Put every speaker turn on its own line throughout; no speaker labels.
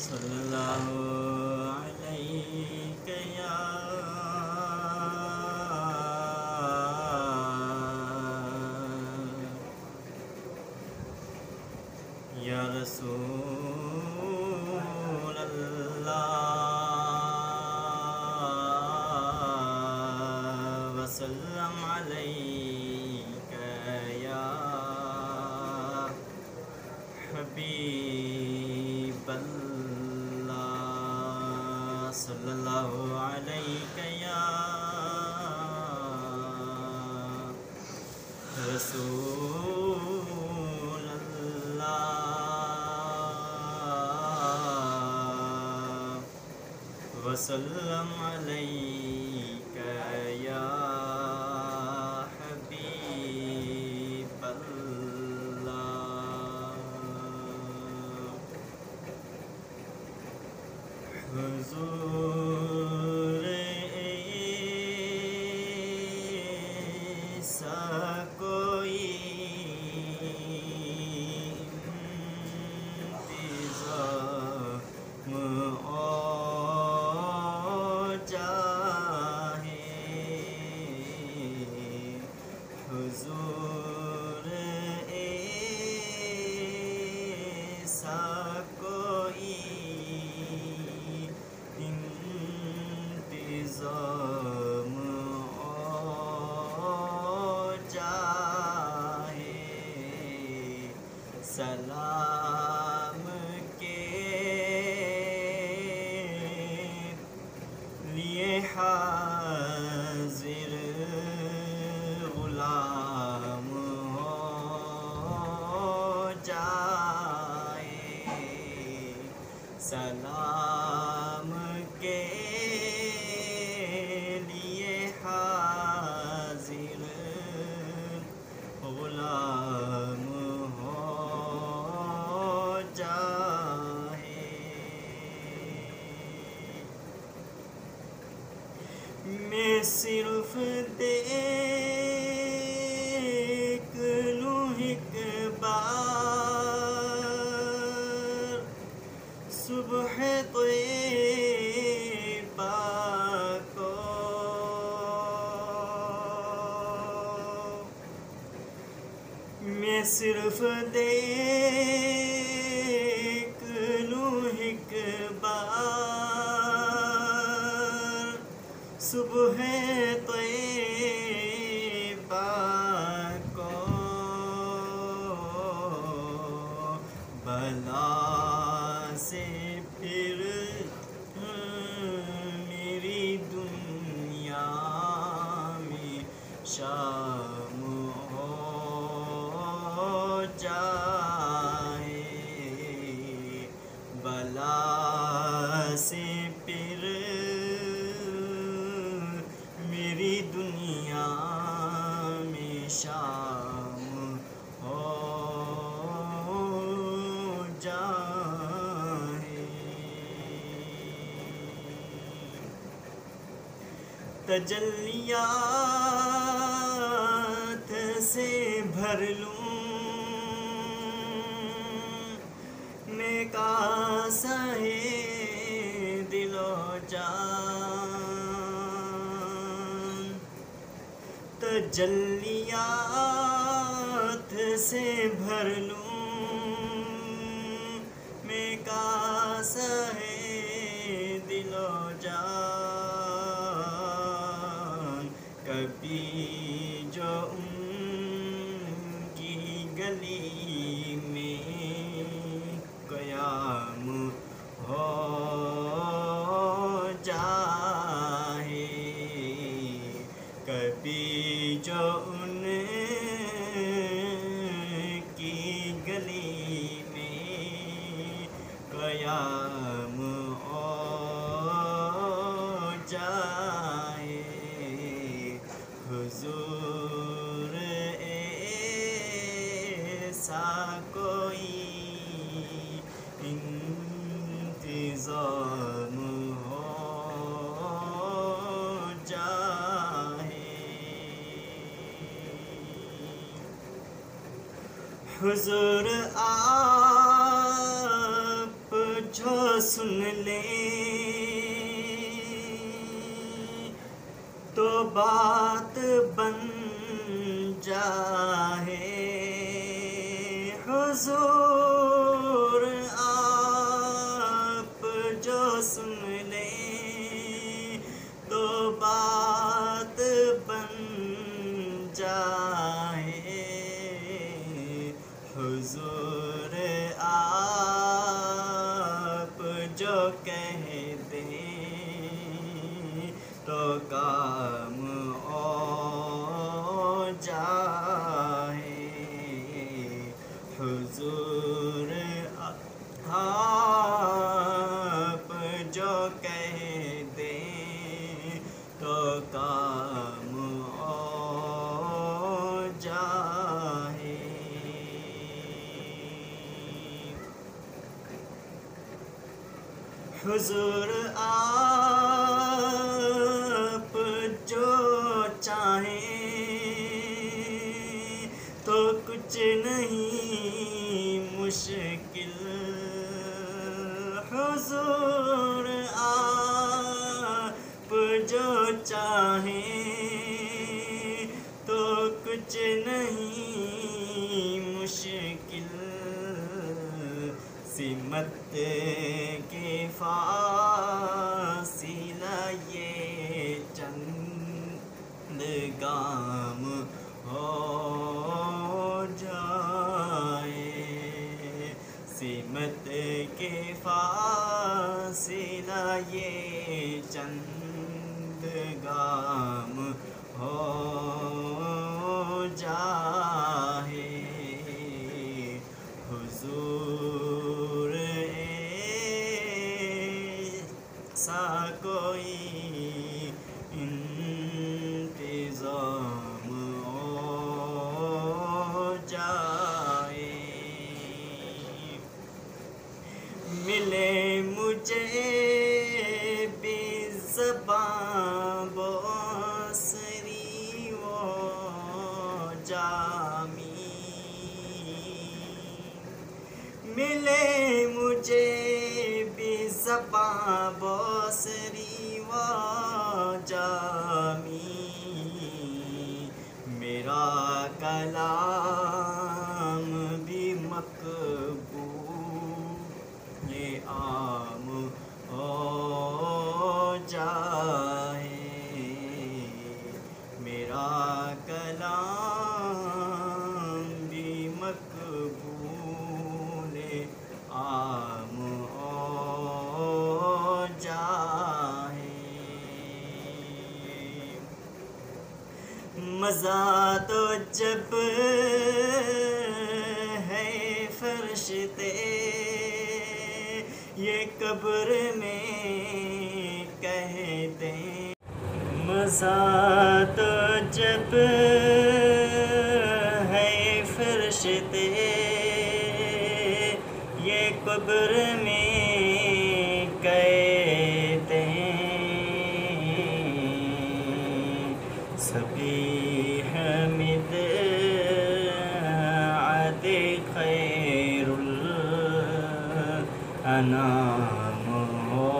صلی اللہ علیک یا رسول اللہ وسلم علیک یا حبیب اللہ صلی اللہ علیک یا رسول اللہ وسلم علیک یا حبیب اللہ حضور ایسا کوئی انتظام اور چاہے حضور ایسا کوئی انتظام اور چاہے سلام کے لیے حاضر غلام ہو جائے سلام کے لیے حاضر غلام ہو جائے میں صرف دیکھ لوں ایک بار صبح طیبہ کو میں صرف دیکھ لوں ایک بار صبح طیبہ کو بلا سے پھر میری دنیا میں شام ہو جائے بلا سے پھر میری دنیا میں شام ہو جائے تجلیات سے بھر لوں میں کاسہ دل و جان تجلیات سے بھر لوں میں کاسہ دل و جان کبھی جو ان کی گلی میں قیام ہو جائے کبھی جو ان کی گلی میں قیام ہو جائے حضور ایسا کوئی انتظام ہو جائے حضور آپ جو سن لے تو بات بن جائے، حضور آپ جو سن لیں تو بات بن جائے، حضور آپ جو کہہ دیں تو کام ہو جائے، حضور آپ جو کہہ دیں تو کام ہو جائے۔ حضور آپ جو چاہیں تو کچھ نہیں مشکل، حضور آپ جو چاہیں تو کچھ نہیں مشکل، سمت کے فاصلہ یہ چند گام ہو جائے، سمت کے فاصلہ یہ چند گام ہو جائے، حضور ایسا کوئی انتظام ہو جائے، ملے مجھے بے زباں بصری و جامی، ملے مجھے بے زباں بصری و جامی، میرا کلام بھی مقبول عام ہو جائے، میرا کلام بھی مقبول عام ہو جائے، مزہ تو جب ہے فرشتے یہ قبر میں کہہ دیں، مزہ تو جب ہے فرشتے یہ قبر میں کہہ دیں، سبھی حمد عد خیر الانام ہو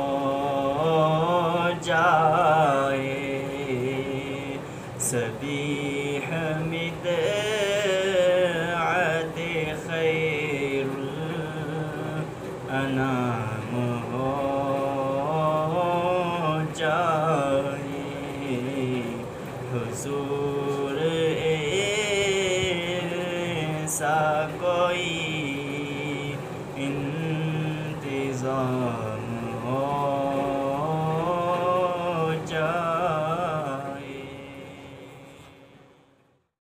جائے، سبھی حمد عد خیر الانام ہو جائے، حضور ایسا کوئی انتظام